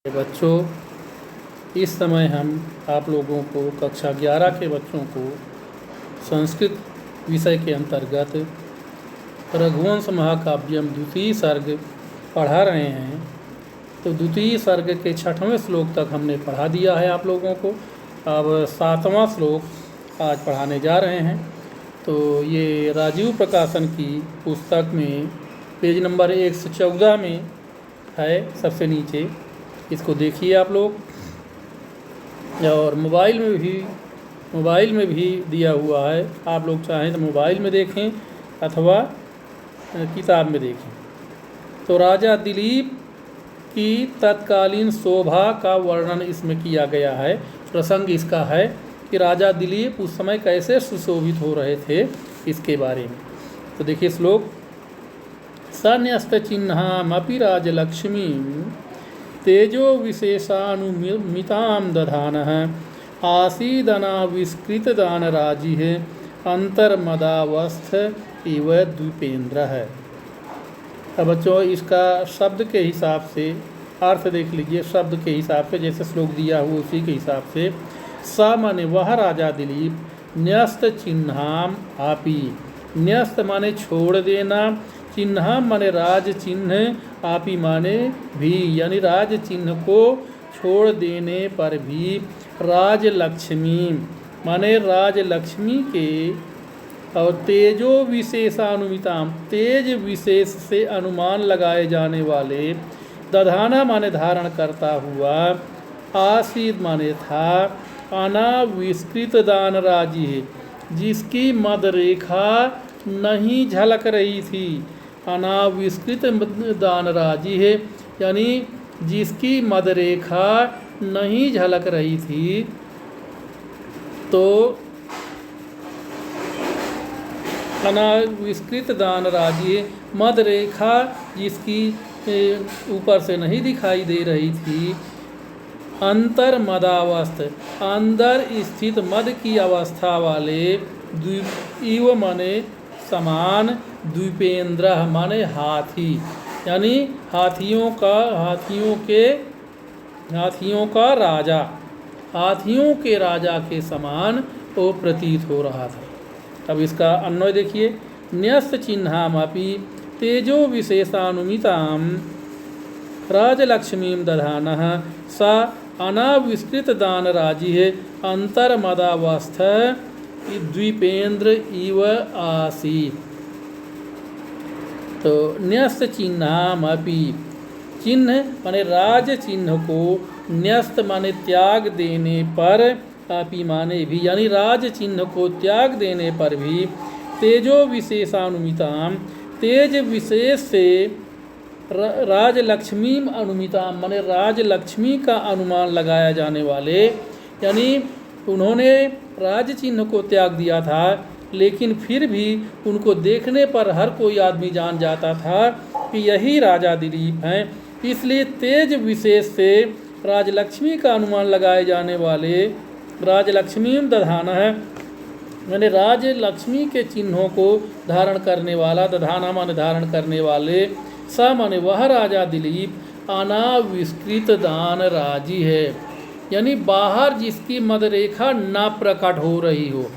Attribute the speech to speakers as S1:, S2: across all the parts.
S1: बच्चों, इस समय हम आप लोगों को कक्षा 11 के बच्चों को संस्कृत विषय के अंतर्गत रघुवंश महाकाव्यम द्वितीय सर्ग पढ़ा रहे हैं। तो द्वितीय सर्ग के 6वें श्लोक तक हमने पढ़ा दिया है आप लोगों को। अब 7वां श्लोक आज पढ़ाने जा रहे हैं। तो ये राजीव प्रकाशन की पुस्तक में पेज नंबर 114 में है, सबसे नीचे। इसको देखिए आप लोग, और मोबाइल में भी दिया हुआ है। आप लोग चाहें तो मोबाइल में देखें अथवा किताब में देखें। तो राजा दिलीप की तत्कालीन शोभा का वर्णन इसमें किया गया है। प्रसंग इसका है कि राजा दिलीप उस समय कैसे सुशोभित हो रहे थे, इसके बारे में। तो देखिए श्लोक, सन्यस्त चिन्हामपि राजलक्ष्मी तेजो विशेषानुमितां दधानः आसीदनाविष्कृतदानराजिः अंतर्मदावस्थ इव द्वीपेन्द्रः। अब बच्चों, इसका शब्द के हिसाब से अर्थ देख लीजिए। शब्द के हिसाब से जैसे श्लोक दिया हुआ उसी के हिसाब से, स माने वह राजा दिलीप, न्यस्त चिन्हाम आपी, न्यस्त माने छोड़ देना, चिन्ह माने राज चिन्ह, आपी माने भी, यानी राज चिन्ह को छोड़ देने पर भी, राजलक्ष्मी माने राजलक्ष्मी के, और तेजो विशेषानुमिताम, तेज विशेष से अनुमान लगाए जाने वाले, दधाना माने धारण करता हुआ, आसीद माने था, अनाविष्कृत दान राजी है, जिसकी मद रेखा नहीं झलक रही थी। अनाविष्कृत दान राजी है, यानी जिसकी मद रेखा नहीं झलक रही थी। तो अनाविष्कृत दान राजी है, मद रेखा जिसकी ऊपर से नहीं दिखाई दे रही थी। अंतर मदावस्थ, अंदर स्थित मद की अवस्था वाले, इव माने समान, द्वीपेन्द्र माने हाथी, यानी हाथियों का राजा, हाथियों के राजा के समान वो प्रतीत हो रहा था। अब इसका अन्वय देखिए, न्यस्त चिन्हामपि तेजो विशेषानुमितां राजलक्ष्मीं दधानः सा अनाविष्कृत दान राजी है अंतर्मदावस्थ द्वीपेन्द्र इव आसीत्। तो न्यस्त चिन्हामपि, चिन्ह माने राज चिन्ह को, न्यस्त माने त्याग देने पर, अपि माने भी, यानी राज चिन्ह को त्याग देने पर भी, तेजो विशेषानुमिताम, तेज विशेष से, राजलक्ष्मी अनुमिताम माने राजलक्ष्मी का अनुमान लगाया जाने वाले, यानी उन्होंने राज चिन्ह को त्याग दिया था, लेकिन फिर भी उनको देखने पर हर कोई आदमी जान जाता था कि यही राजा दिलीप हैं। इसलिए तेज विशेष से राजलक्ष्मी का अनुमान लगाए जाने वाले, राजलक्ष्मी दधाना है, मैंने राजलक्ष्मी के चिन्हों को धारण करने वाला, दधाना माने धारण करने वाले, स माने वह राजा दिलीप, अनाविष्कृत दान राजी है, यानी बाहर जिसकी मद रेखा न प्रकट हो रही हो।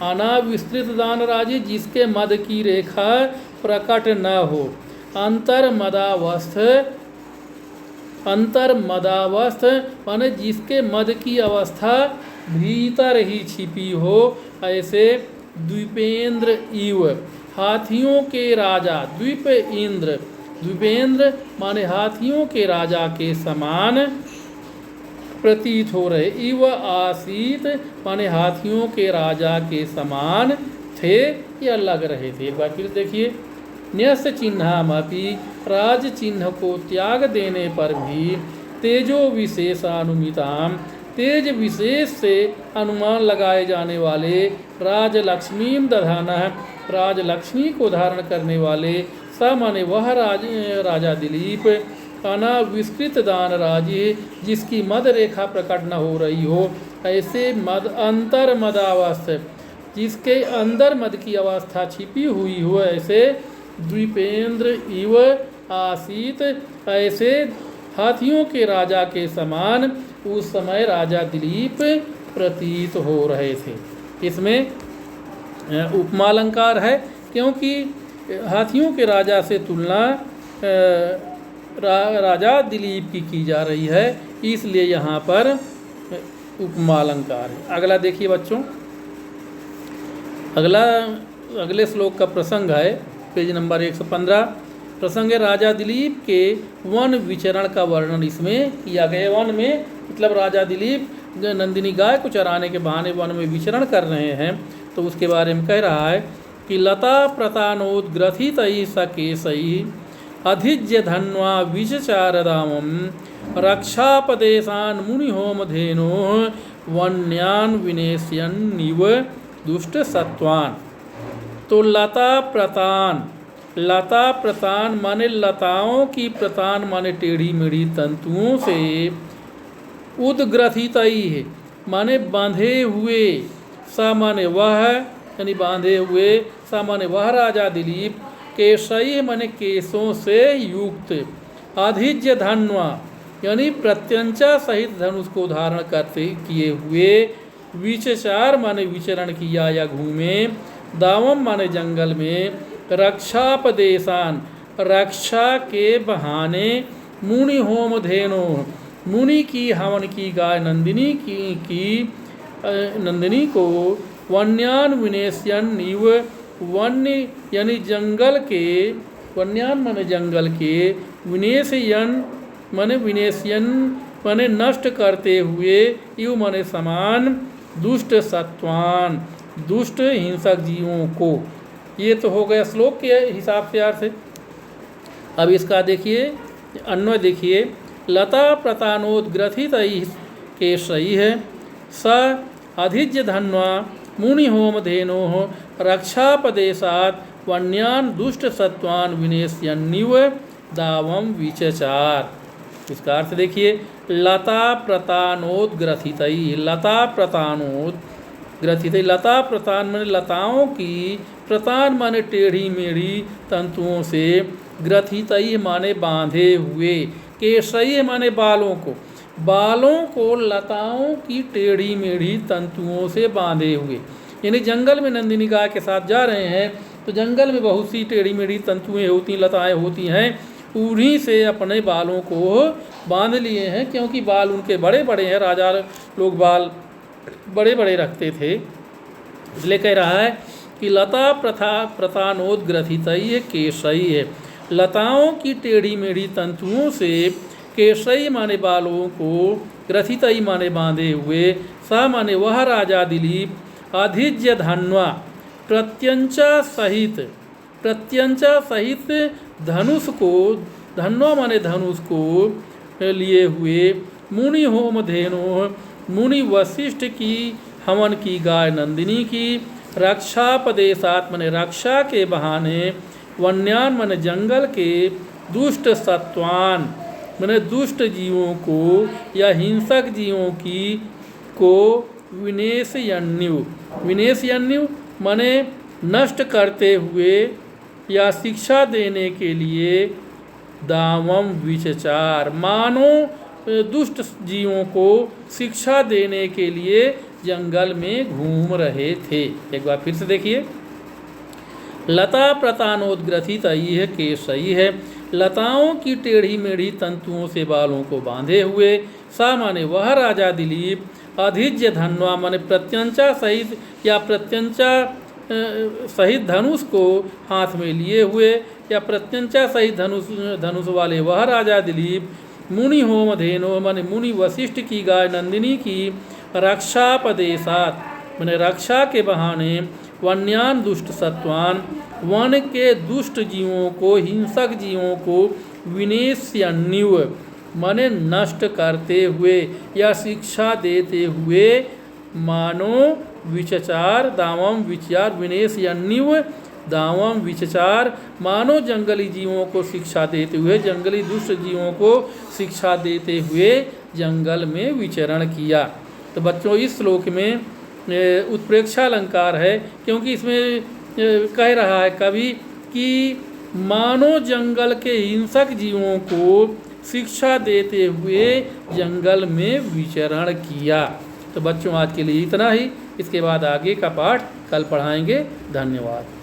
S1: अनाविष्कृत दान राजी, जिसके मद की रेखा प्रकट न हो। अंतर्मदावस्थ माने जिसके मद की अवस्था भीतर ही छिपी हो, ऐसे द्वीपेन्द्र इव, हाथियों के राजा, द्वीप इंद्र, द्वीपेन्द्र माने हाथियों के राजा के समान प्रतीत हो रहे। इव आसीत माने हाथियों के राजा के समान थे या लग रहे थे। एक बार फिर देखिए, न्यस्त चिन्हामपि, राज चिन्ह को त्याग देने पर भी, तेजो विशेषानुमिताम, तेज विशेष से अनुमान लगाए जाने वाले, राजलक्ष्मी दधाना, राजलक्ष्मी को धारण करने वाले, स माने वह राजा दिलीप, अनाविष्कृत दान राजी, जिसकी मद रेखा प्रकट न हो रही हो, ऐसे मद अंतर मदावस्थ, जिसके अंदर मद की अवस्था छिपी हुई हो, ऐसे द्वीपेन्द्र इव आसीत, ऐसे हाथियों के राजा के समान उस समय राजा दिलीप प्रतीत हो रहे थे। इसमें उपमा अलंकार है, क्योंकि हाथियों के राजा से तुलना राजा दिलीप की जा रही है, इसलिए यहाँ पर उपमा अलंकार है। अगला देखिए बच्चों, अगले श्लोक का प्रसंग है पेज नंबर 115। प्रसंग है राजा दिलीप के वन विचरण का वर्णन इसमें किया गया। वन में मतलब राजा दिलीप नंदिनी गाय को चराने के बहाने वन में विचरण कर रहे हैं, तो उसके बारे में कह रहा है कि लता प्रतानोद्ग्रथितैः सकेशैः अधिज्य धन्वा विचचारदामं रक्षापदेशान् मुनिहोमधेनोः वन्यान् विनेश्यन्निव दुष्ट सत्वान्। तो लता प्रतान माने लताओं की, प्रतान माने टेढ़ी मेढ़ी तंतुओं से, उद्ग्रथितैः माने बांधे हुए, स माने वह यानी बांधे हुए, स माने वह राजा दिलीप, केशैः माने केशों से युक्त, अधिज्य धन्वा यानी प्रत्यंचा सहित धनुष को धारण करते किए हुए, विचचार माने विचरण किया या घूमे, दावम माने जंगल में, रक्षापदेशान रक्षा के बहाने, मुनि होम धेनो मुनि की हवन की गाय नंदिनी को, वन्यान विनेश्यन इव वन्य यानी जंगल के, वन्यान माने जंगल के, विनेश्यन माने नष्ट करते हुए, इव माने समान, दुष्ट सत्वान दुष्ट हिंसक जीवों को। ये तो हो गया श्लोक के हिसाब से अर्थ। अब इसका देखिए अन्वय देखिए, लता प्रतानोद्ग्रथितैः केशैः स अधिज्य धन्वा मुनि होम धेनोः रक्षापदेशात् वन्यान् दुष्ट सत्वान् विनेश्यन्निव दावम विचचार। इसका अर्थ देखिए, लता प्रतानोद्ग्रथितैः, लता प्रतानोद्ग्रथितैः, लता प्रतान माने लताओं की, प्रतान माने टेढ़ी मेढ़ी तंतुओं से, ग्रथितैः माने बांधे हुए, केशैः माने बालों को लताओं की टेढ़ी मेढ़ी तंतुओं से बांधे हुए। यानी जंगल में नंदिनी गाय के साथ जा रहे हैं तो जंगल में बहुत सी टेढ़ी मेढ़ी तंतुएं होती, लताएं होती हैं, उन्हीं से अपने बालों को बांध लिए हैं, क्योंकि बाल उनके बड़े बड़े हैं, राजा लोग बाल बड़े बड़े रखते थे। इसलिए कह रहा है कि लता प्रतानोद्ग्रथितैः केशैः, लताओं की टेढ़ी मेढ़ी तंतुओं से, केशैः माने बालों को, ग्रथितैः माने बांधे हुए, स माने वह राजा दिलीप, अधिज्य धन्वा प्रत्यंचा सहित धनुष को, धन्वा माने धनुष को लिए हुए, मुनि होम धेनो मुनि वशिष्ठ की हवन की गाय नंदिनी की, रक्षापदेशात् माने रक्षा के बहाने, वन्यान माने जंगल के, दुष्ट सत्वान माने दुष्ट जीवों को या हिंसक जीवों की को, विनेश्यन्यु माने नष्ट करते हुए या शिक्षा देने के लिए, दावम विचचार मानो दुष्ट जीवों को शिक्षा देने के लिए जंगल में घूम रहे थे। एक बार फिर से देखिए, लता प्रतानोद्ग्रथितैः केशैः, लताओं की टेढ़ी मेढ़ी तंतुओं से बालों को बांधे हुए, सा माने वह राजा दिलीप, अधिज्य धन्वा माने प्रत्यंचा सहित या प्रत्यंचा सहित धनुष को हाथ में लिए हुए, या प्रत्यंचा सहित धनुष वाले वह राजा दिलीप, मुनि होम धेनो माने मुनि वशिष्ठ की गाय नंदिनी की, रक्षापदेशात् माने रक्षा के बहाने, वन्यान दुष्ट सत्वान वन के दुष्ट जीवों को, हिंसक जीवों को, विनेश्यन्यु माने नष्ट करते हुए या शिक्षा देते हुए, मानो विचचार दावम विचार, विनेश्यन्यु दावम विचचार मानो जंगली जीवों को शिक्षा देते हुए, जंगली दुष्ट जीवों को शिक्षा देते हुए जंगल में विचरण किया। तो बच्चों इस श्लोक में उत्प्रेक्षा अलंकार है, क्योंकि इसमें कह रहा है कवि कि मानो जंगल के हिंसक जीवों को शिक्षा देते हुए जंगल में विचरण किया। तो बच्चों आज के लिए इतना ही। इसके बाद आगे का पाठ कल पढ़ाएंगे। धन्यवाद।